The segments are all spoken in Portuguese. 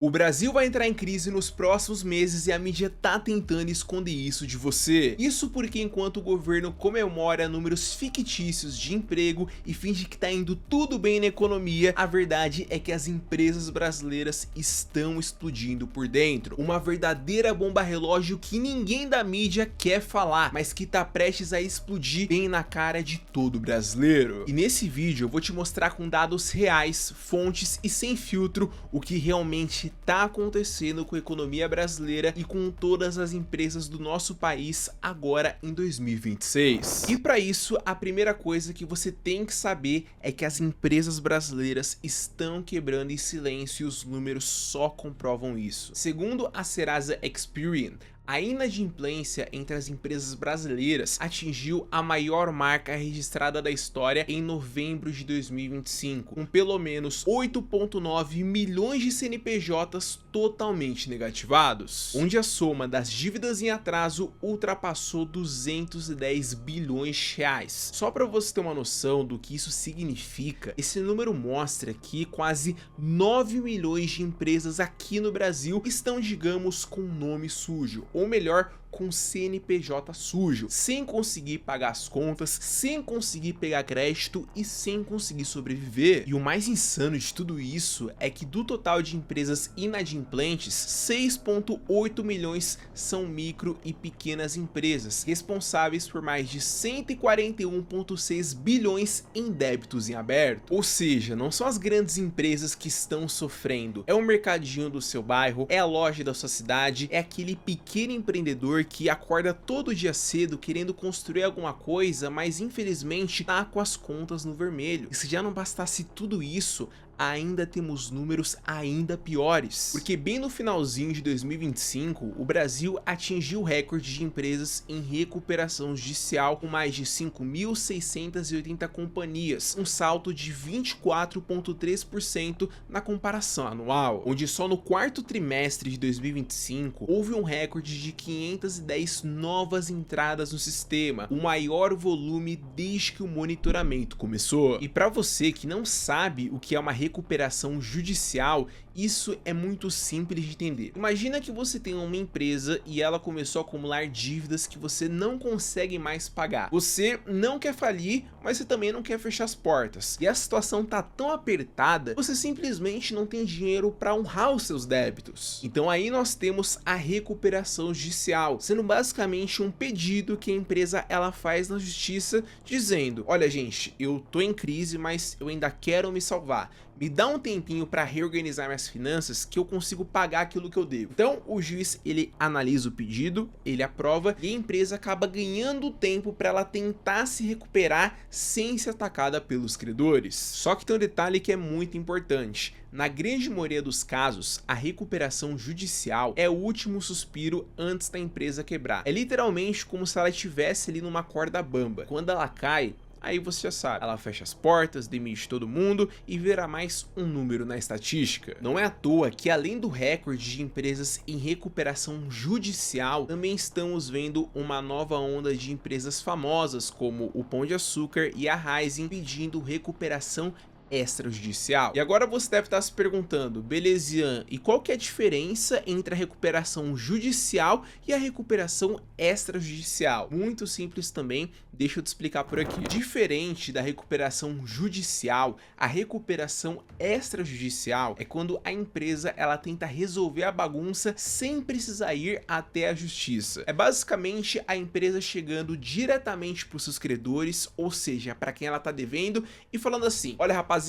O Brasil vai entrar em crise nos próximos meses e a mídia tá tentando esconder isso de você. Isso porque enquanto o governo comemora números fictícios de emprego e finge que tá indo tudo bem na economia, a verdade é que as empresas brasileiras estão explodindo por dentro. Uma verdadeira bomba relógio que ninguém da mídia quer falar, mas que tá prestes a explodir bem na cara de todo brasileiro. E nesse vídeo eu vou te mostrar com dados reais, fontes e sem filtro o que realmente tá acontecendo com a economia brasileira e com todas as empresas do nosso país agora em 2026. E para isso, a primeira coisa que você tem que saber é que as empresas brasileiras estão quebrando em silêncio e os números só comprovam isso. Segundo a Serasa Experian, a inadimplência entre as empresas brasileiras atingiu a maior marca registrada da história em novembro de 2025, com pelo menos 8,9 milhões de CNPJs totalmente negativados, onde a soma das dívidas em atraso ultrapassou 210 bilhões de reais. Só para você ter uma noção do que isso significa, esse número mostra que quase 9 milhões de empresas aqui no Brasil estão, digamos, com nome sujo, ou melhor, com CNPJ sujo, sem conseguir pagar as contas, sem conseguir pegar crédito e sem conseguir sobreviver. E o mais insano de tudo isso é que do total de empresas inadimplentes, 6,8 milhões são micro e pequenas empresas, responsáveis por mais de 141,6 bilhões em débitos em aberto. Ou seja, não são as grandes empresas que estão sofrendo, é o mercadinho do seu bairro, é a loja da sua cidade, é aquele pequeno empreendedor que acorda todo dia cedo querendo construir alguma coisa, mas infelizmente tá com as contas no vermelho. E se já não bastasse tudo isso, ainda temos números ainda piores, porque bem no finalzinho de 2025, o Brasil atingiu o recorde de empresas em recuperação judicial com mais de 5.680 companhias, um salto de 24,3% na comparação anual, onde só no quarto trimestre de 2025 houve um recorde de 510 novas entradas no sistema, o maior volume desde que o monitoramento começou. E para você que não sabe o que é uma recuperação judicial, isso é muito simples de entender. Imagina que você tem uma empresa e ela começou a acumular dívidas que você não consegue mais pagar. Você não quer falir, mas você também não quer fechar as portas. E a situação tá tão apertada, você simplesmente não tem dinheiro para honrar os seus débitos. Então aí nós temos a recuperação judicial, sendo basicamente um pedido que a empresa ela faz na justiça dizendo: olha gente, eu tô em crise, mas eu ainda quero me salvar. Me dá um tempinho para reorganizar minhas finanças que eu consigo pagar aquilo que eu devo. Então o juiz ele analisa o pedido, ele aprova e a empresa acaba ganhando tempo para ela tentar se recuperar sem ser atacada pelos credores. Só que tem um detalhe que é muito importante. Na grande maioria dos casos, a recuperação judicial é o último suspiro antes da empresa quebrar. É literalmente como se ela estivesse ali numa corda bamba. Quando ela cai, aí você já sabe, ela fecha as portas, demite todo mundo e vira mais um número na estatística. Não é à toa que além do recorde de empresas em recuperação judicial, também estamos vendo uma nova onda de empresas famosas como o Pão de Açúcar e a Raízen pedindo recuperação extrajudicial. E agora você deve estar se perguntando, beleza, Ian, e qual que é a diferença entre a recuperação judicial e a recuperação extrajudicial? Muito simples também, deixa eu te explicar por aqui. Diferente da recuperação judicial, a recuperação extrajudicial é quando a empresa ela tenta resolver a bagunça sem precisar ir até a justiça. É basicamente a empresa chegando diretamente para os seus credores, ou seja, para quem ela tá devendo, e falando assim: olha rapaziada,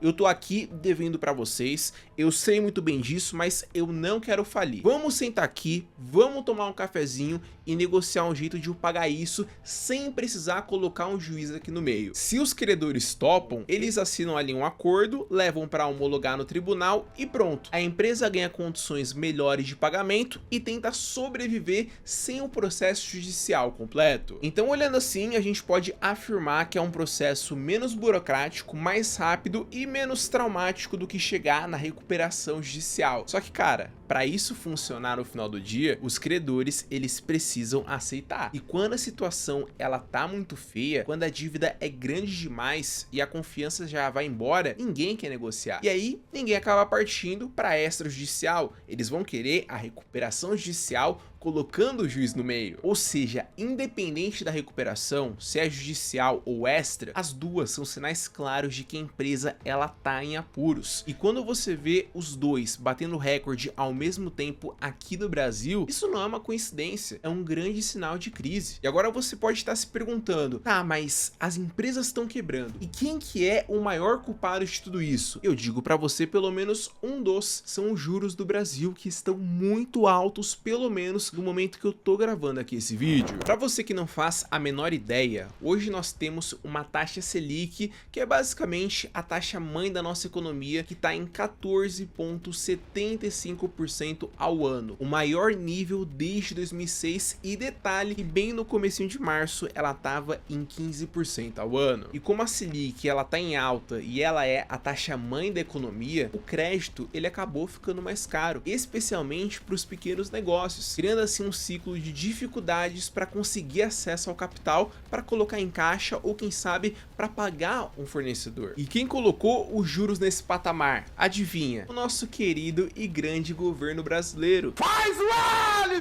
eu tô aqui devendo para vocês, eu sei muito bem disso, mas eu não quero falir. Vamos sentar aqui, vamos tomar um cafezinho e negociar um jeito de eu pagar isso sem precisar colocar um juiz aqui no meio. Se os credores topam, eles assinam ali um acordo, levam para homologar no tribunal e pronto. A empresa ganha condições melhores de pagamento e tenta sobreviver sem o processo judicial completo. Então, olhando assim, a gente pode afirmar que é um processo menos burocrático, mais rápido e menos traumático do que chegar na recuperação judicial. Só que, cara, para isso funcionar no final do dia, os credores eles precisam aceitar. E quando a situação ela tá muito feia, quando a dívida é grande demais e a confiança já vai embora, ninguém quer negociar. E aí, ninguém acaba partindo para extrajudicial. Eles vão querer a recuperação judicial colocando o juiz no meio. Ou seja, independente da recuperação, se é judicial ou extra, as duas são sinais claros de que a empresa ela tá em apuros. E quando você vê os dois batendo recorde ao mesmo tempo aqui no Brasil, isso não é uma coincidência, é um grande sinal de crise. E agora você pode estar se perguntando, tá, mas as empresas estão quebrando, e quem que é o maior culpado de tudo isso? Eu digo para você, pelo menos um dos são os juros do Brasil, que estão muito altos, pelo menos no momento que eu tô gravando aqui esse vídeo. Para você que não faz a menor ideia, hoje nós temos uma taxa Selic, que é basicamente a taxa mãe da nossa economia, que tá em 14,75% ao ano, o maior nível desde 2006, e detalhe que bem no comecinho de março ela tava em 15% ao ano. E como a Selic ela tá em alta e ela é a taxa mãe da economia, o crédito ele acabou ficando mais caro, especialmente para os pequenos negócios, criando assim um ciclo de dificuldades para conseguir acesso ao capital para colocar em caixa ou quem sabe para pagar um fornecedor. E quem colocou os juros nesse patamar? Adivinha? O nosso querido e grande governo brasileiro. Faz vale!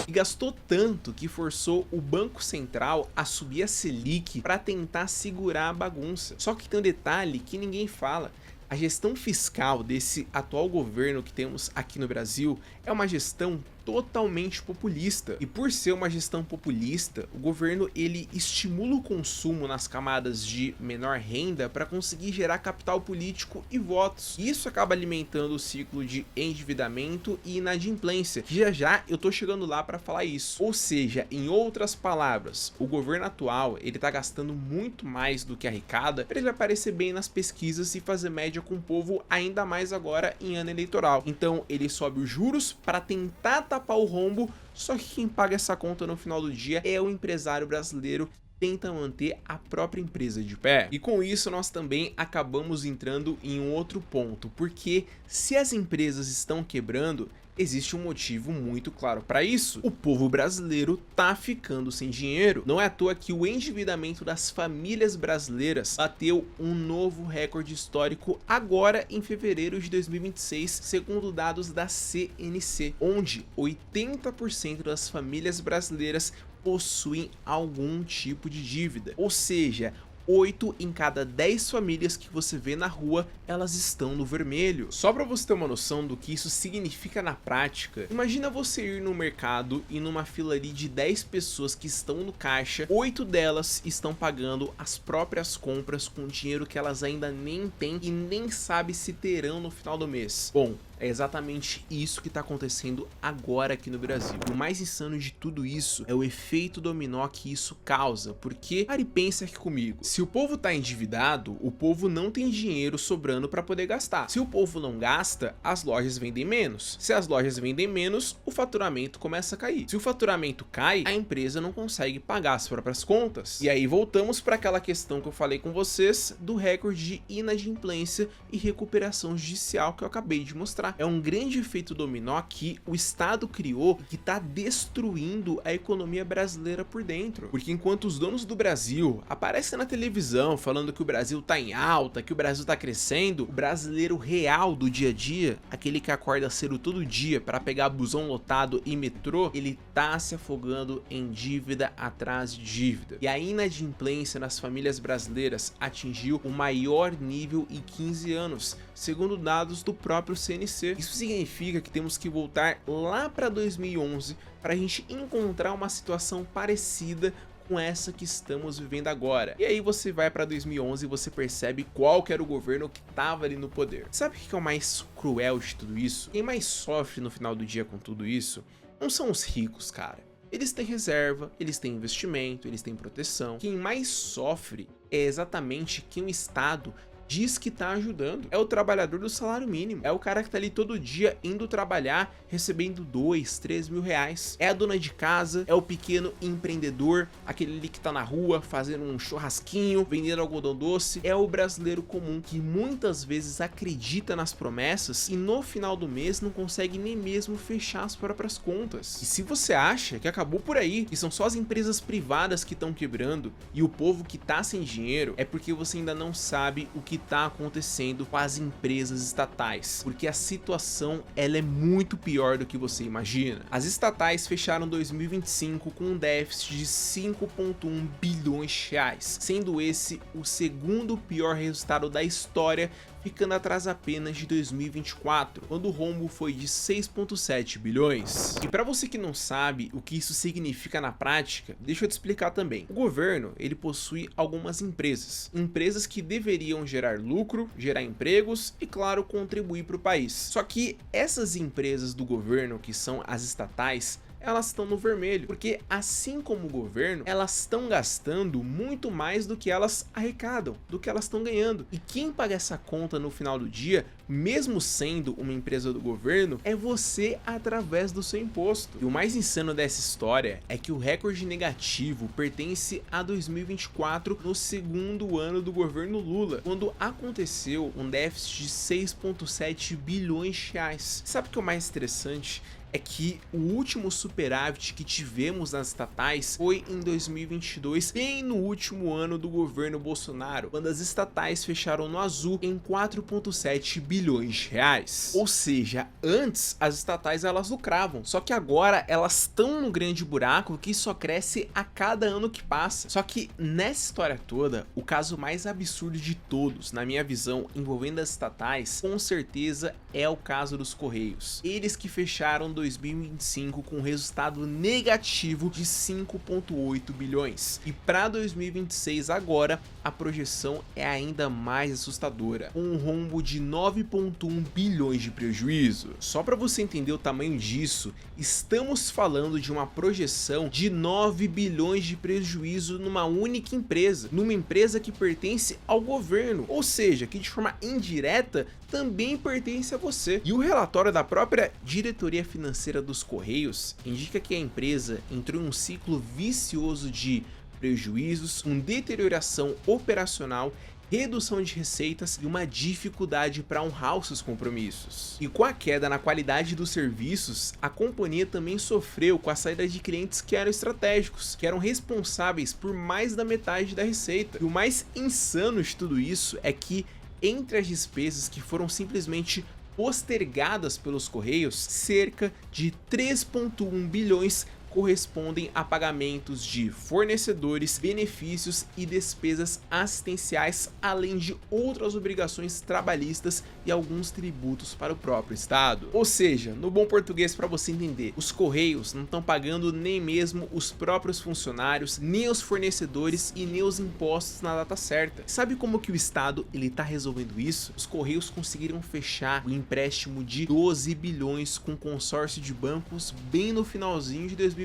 E gastou tanto que forçou o Banco Central a subir a Selic para tentar segurar a bagunça. Só que tem um detalhe que ninguém fala. A gestão fiscal desse atual governo que temos aqui no Brasil é uma gestão totalmente populista. E por ser uma gestão populista, o governo ele estimula o consumo nas camadas de menor renda para conseguir gerar capital político e votos. E isso acaba alimentando o ciclo de endividamento e inadimplência, que já eu tô chegando lá para falar isso. Ou seja, em outras palavras, o governo atual ele tá gastando muito mais do que arrecada para ele aparecer bem nas pesquisas e fazer média com o povo, ainda mais agora em ano eleitoral. Então ele sobe os juros para tentar tapar o rombo, só que quem paga essa conta no final do dia é o empresário brasileiro que tenta manter a própria empresa de pé. E com isso nós também acabamos entrando em um outro ponto, porque se as empresas estão quebrando, existe um motivo muito claro para isso. O povo brasileiro tá ficando sem dinheiro. Não é à toa que o endividamento das famílias brasileiras bateu um novo recorde histórico agora em fevereiro de 2026, segundo dados da CNC, onde 80% das famílias brasileiras possuem algum tipo de dívida. Ou seja, 8 em cada 10 famílias que você vê na rua, elas estão no vermelho. Só para você ter uma noção do que isso significa na prática, imagina você ir no mercado e numa fila ali de 10 pessoas que estão no caixa, 8 delas estão pagando as próprias compras com dinheiro que elas ainda nem têm e nem sabem se terão no final do mês. Bom, é exatamente isso que está acontecendo agora aqui no Brasil. O mais insano de tudo isso é o efeito dominó que isso causa, porque pare e pensa aqui comigo. Se o povo está endividado, o povo não tem dinheiro sobrando para poder gastar. Se o povo não gasta, as lojas vendem menos. Se as lojas vendem menos, o faturamento começa a cair. Se o faturamento cai, a empresa não consegue pagar as próprias contas. E aí voltamos para aquela questão que eu falei com vocês do recorde de inadimplência e recuperação judicial que eu acabei de mostrar. É um grande efeito dominó que o Estado criou, que está destruindo a economia brasileira por dentro. Porque enquanto os donos do Brasil aparecem na televisão falando que o Brasil tá em alta, que o Brasil tá crescendo, o brasileiro real do dia a dia, aquele que acorda cedo todo dia para pegar busão lotado e metrô, ele tá se afogando em dívida atrás de dívida. E a inadimplência nas famílias brasileiras atingiu o maior nível em 15 anos, segundo dados do próprio CNC. Isso significa que temos que voltar lá para 2011 para a gente encontrar uma situação parecida com essa que estamos vivendo agora. E aí você vai para 2011 e você percebe qual que era o governo que estava ali no poder. Sabe o que é o mais cruel de tudo isso? Quem mais sofre no final do dia com tudo isso não são os ricos, cara. Eles têm reserva, eles têm investimento, eles têm proteção. Quem mais sofre é exatamente quem o Estado diz que tá ajudando. É o trabalhador do salário mínimo, é o cara que tá ali todo dia indo trabalhar, recebendo 2, 3 mil reais. É a dona de casa, é o pequeno empreendedor, aquele ali que tá na rua fazendo um churrasquinho, vendendo algodão doce. É o brasileiro comum que muitas vezes acredita nas promessas e no final do mês não consegue nem mesmo fechar as próprias contas. E se você acha que acabou por aí, que são só as empresas privadas que estão quebrando e o povo que tá sem dinheiro, é porque você ainda não sabe o que tá acontecendo com as empresas estatais, porque a situação ela é muito pior do que você imagina. As estatais fecharam 2025 com um déficit de 5,1 bilhões de reais, sendo esse o segundo pior resultado da história, ficando atrás apenas de 2024, quando o rombo foi de 6,7 bilhões. E para você que não sabe o que isso significa na prática, deixa eu te explicar também. O governo, ele possui algumas empresas que deveriam gerar lucro, gerar empregos e, claro, contribuir para o país. Só que essas empresas do governo, que são as estatais, elas estão no vermelho, porque assim como o governo, elas estão gastando muito mais do que elas arrecadam, do que elas estão ganhando. E quem paga essa conta no final do dia, mesmo sendo uma empresa do governo, é você através do seu imposto. E o mais insano dessa história é que o recorde negativo pertence a 2024, no segundo ano do governo Lula, quando aconteceu um déficit de 6,7 bilhões de reais. Sabe o que é o mais interessante? É que o último superávit que tivemos nas estatais foi em 2022, bem no último ano do governo Bolsonaro, quando as estatais fecharam no azul em 4,7 bilhões de reais. Ou seja, antes as estatais elas lucravam, só que agora elas estão no grande buraco que só cresce a cada ano que passa. Só que nessa história toda, o caso mais absurdo de todos, na minha visão, envolvendo as estatais, com certeza é o caso dos Correios. Eles que fecharam 2025 com um resultado negativo de 5,8 bilhões. E para 2026 agora, a projeção é ainda mais assustadora, com um rombo de 9,1 bilhões de prejuízo. Só para você entender o tamanho disso, estamos falando de uma projeção de 9 bilhões de prejuízo numa única empresa, numa empresa que pertence ao governo, ou seja, que de forma indireta também pertence a você. E o relatório da própria diretoria financeira dos Correios indica que a empresa entrou em um ciclo vicioso de prejuízos, com deterioração operacional, redução de receitas e uma dificuldade para honrar os seus compromissos. E com a queda na qualidade dos serviços, a companhia também sofreu com a saída de clientes que eram estratégicos, que eram responsáveis por mais da metade da receita. E o mais insano de tudo isso é que entre as despesas que foram simplesmente postergadas pelos Correios, cerca de 3,1 bilhões correspondem a pagamentos de fornecedores, benefícios e despesas assistenciais, além de outras obrigações trabalhistas e alguns tributos para o próprio estado. Ou seja, no bom português para você entender, os Correios não estão pagando nem mesmo os próprios funcionários, nem os fornecedores e nem os impostos na data certa. Sabe como que o estado ele tá resolvendo isso? Os Correios conseguiram fechar o empréstimo de 12 bilhões com consórcio de bancos bem no finalzinho de 2025,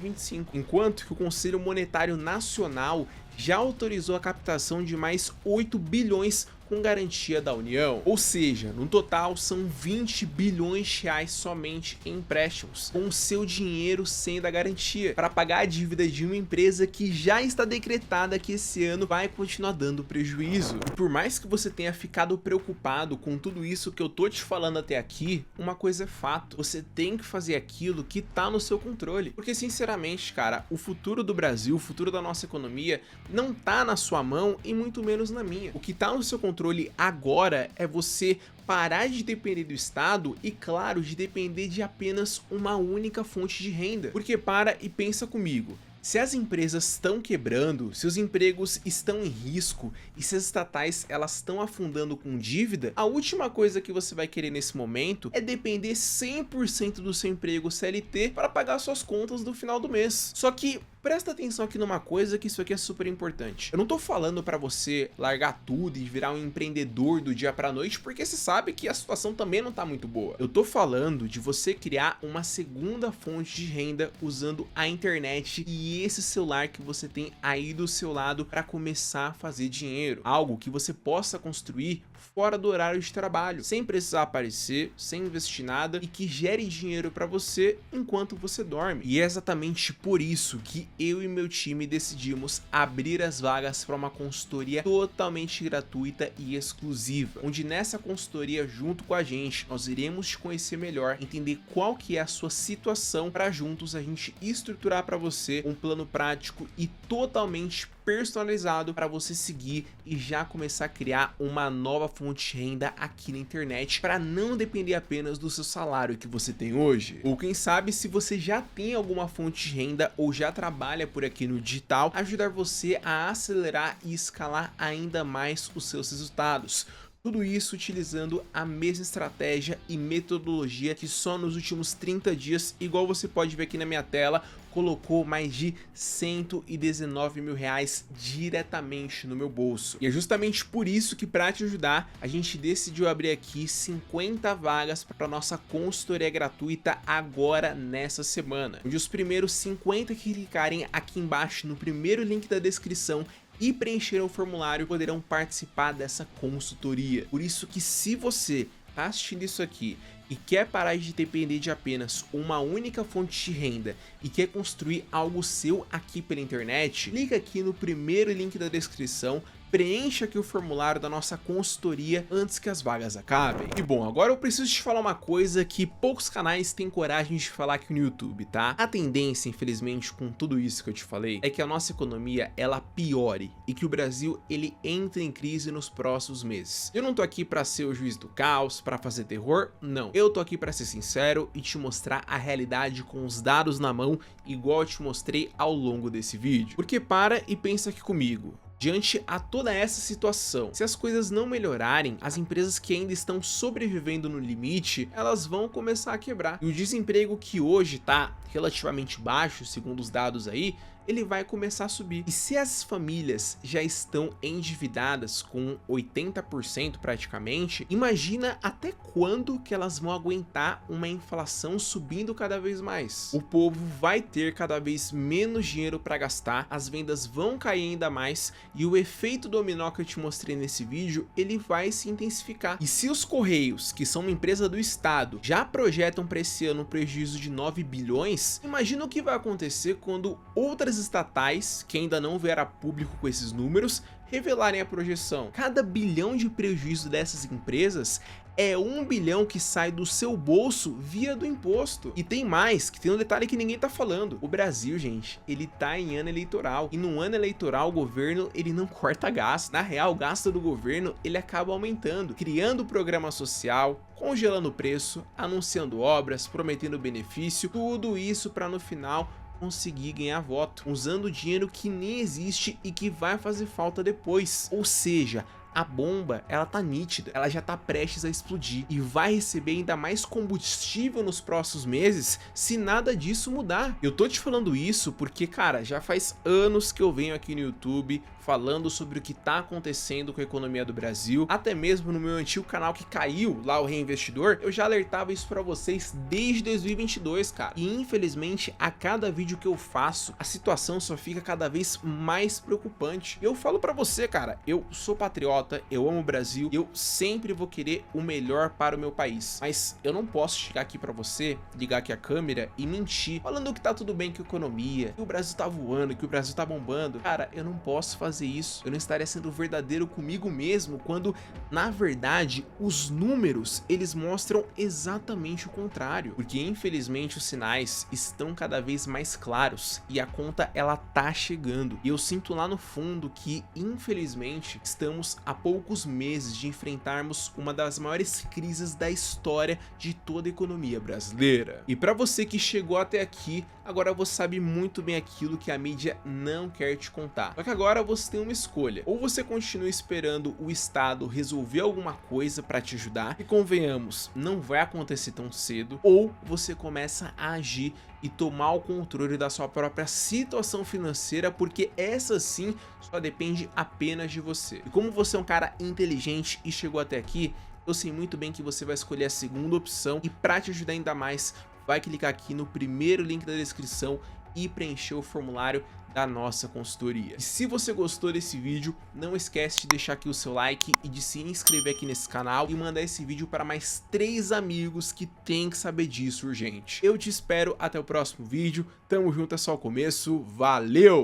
enquanto que o Conselho Monetário Nacional já autorizou a captação de mais 8 bilhões com garantia da União. Ou seja, no total são 20 bilhões de reais somente em empréstimos, com o seu dinheiro sendo a garantia, para pagar a dívida de uma empresa que já está decretada que esse ano vai continuar dando prejuízo. E por mais que você tenha ficado preocupado com tudo isso que eu tô te falando até aqui, uma coisa é fato, você tem que fazer aquilo que tá no seu controle. Porque sinceramente, cara, o futuro do Brasil, o futuro da nossa economia não tá na sua mão e muito menos na minha. O que tá no seu controle agora é você parar de depender do Estado e, claro, de depender de apenas uma única fonte de renda. Porque para e pensa comigo, se as empresas estão quebrando, se os empregos estão em risco e se as estatais elas estão afundando com dívida, a última coisa que você vai querer nesse momento é depender 100% do seu emprego CLT para pagar suas contas no final do mês. Só que presta atenção aqui numa coisa, que isso aqui é super importante. Eu não tô falando pra você largar tudo e virar um empreendedor do dia pra noite, porque você sabe que a situação também não tá muito boa. Eu tô falando de você criar uma segunda fonte de renda usando a internet e esse celular que você tem aí do seu lado para começar a fazer dinheiro. Algo que você possa construir fora do horário de trabalho, sem precisar aparecer, sem investir nada e que gere dinheiro para você enquanto você dorme. E é exatamente por isso que eu e meu time decidimos abrir as vagas para uma consultoria totalmente gratuita e exclusiva, onde nessa consultoria junto com a gente, nós iremos te conhecer melhor, entender qual que é a sua situação para juntos a gente estruturar para você um plano prático e totalmente personalizado para você seguir e já começar a criar uma nova fonte de renda aqui na internet para não depender apenas do seu salário que você tem hoje. Ou quem sabe, se você já tem alguma fonte de renda ou já trabalha por aqui no digital, ajudar você a acelerar e escalar ainda mais os seus resultados. Tudo isso utilizando a mesma estratégia e metodologia que só nos últimos 30 dias, igual você pode ver aqui na minha tela, colocou mais de 119 mil reais diretamente no meu bolso. E é justamente por isso que, para te ajudar, a gente decidiu abrir aqui 50 vagas para nossa consultoria gratuita agora nessa semana, onde os primeiros 50 que clicarem aqui embaixo no primeiro link da descrição e preencheram o formulário poderão participar dessa consultoria. Por isso que, se você tá assistindo isso aqui e quer parar de depender de apenas uma única fonte de renda e quer construir algo seu aqui pela internet, clica aqui no primeiro link da descrição, preencha aqui o formulário da nossa consultoria antes que as vagas acabem. E bom, agora eu preciso te falar uma coisa que poucos canais têm coragem de falar aqui no YouTube, tá? A tendência, infelizmente, com tudo isso que eu te falei, é que a nossa economia, ela piore e que o Brasil, ele entre em crise nos próximos meses. Eu não tô aqui pra ser o juiz do caos, pra fazer terror, não. Eu tô aqui pra ser sincero e te mostrar a realidade com os dados na mão, igual eu te mostrei ao longo desse vídeo. Porque para e pensa aqui comigo. Diante a toda essa situação, se as coisas não melhorarem, as empresas que ainda estão sobrevivendo no limite, elas vão começar a quebrar. E o desemprego, que hoje tá relativamente baixo, segundo os dados aí, ele vai começar a subir. E se as famílias já estão endividadas com 80% praticamente, imagina até quando que elas vão aguentar uma inflação subindo cada vez mais. O povo vai ter cada vez menos dinheiro para gastar, as vendas vão cair ainda mais e o efeito dominó que eu te mostrei nesse vídeo, ele vai se intensificar. E se os Correios, que são uma empresa do Estado, já projetam para esse ano um prejuízo de 9 bilhões, imagina o que vai acontecer quando outras estatais, que ainda não vieram a público com esses números, revelarem a projeção. Cada bilhão de prejuízo dessas empresas é 1 bilhão que sai do seu bolso via do imposto. E tem mais, que tem um detalhe que ninguém tá falando. O Brasil, gente, ele tá em ano eleitoral. E no ano eleitoral, o governo, ele não corta gasto. Na real, o gasto do governo, ele acaba aumentando, criando programa social, congelando o preço, anunciando obras, prometendo benefício, tudo isso para no final conseguir ganhar voto, usando dinheiro que nem existe e que vai fazer falta depois. Ou seja, a bomba, ela tá nítida, ela já tá prestes a explodir e vai receber ainda mais combustível nos próximos meses se nada disso mudar. Eu tô te falando isso porque, cara, já faz anos que eu venho aqui no YouTube falando sobre o que tá acontecendo com a economia do Brasil, até mesmo no meu antigo canal que caiu, lá o Reinvestidor, eu já alertava isso pra vocês desde 2022, cara. E infelizmente, a cada vídeo que eu faço, a situação só fica cada vez mais preocupante. Eu falo pra você, cara, eu sou patriota, eu amo o Brasil, eu sempre vou querer o melhor para o meu país, mas eu não posso chegar aqui pra você, ligar aqui a câmera e mentir, falando que tá tudo bem com a economia, que o Brasil tá voando, que o Brasil tá bombando. Cara, eu não posso fazer isso, eu não estaria sendo verdadeiro comigo mesmo, quando na verdade os números, eles mostram exatamente o contrário, porque infelizmente os sinais estão cada vez mais claros e a conta, ela tá chegando, e eu sinto lá no fundo que infelizmente estamos a poucos meses de enfrentarmos uma das maiores crises da história de toda a economia brasileira. E para você que chegou até aqui, agora você sabe muito bem aquilo que a mídia não quer te contar, só que agora você você tem uma escolha. Ou você continua esperando o Estado resolver alguma coisa para te ajudar, e convenhamos, não vai acontecer tão cedo, ou você começa a agir e tomar o controle da sua própria situação financeira, porque essa sim só depende apenas de você. E como você é um cara inteligente e chegou até aqui, eu sei muito bem que você vai escolher a segunda opção, e para te ajudar ainda mais, vai clicar aqui no primeiro link da descrição e preencher o formulário da nossa consultoria. E se você gostou desse vídeo, não esquece de deixar aqui o seu like e de se inscrever aqui nesse canal e mandar esse vídeo para mais 3 amigos que tem que saber disso urgente. Eu te espero até o próximo vídeo, tamo junto, é só o começo, valeu!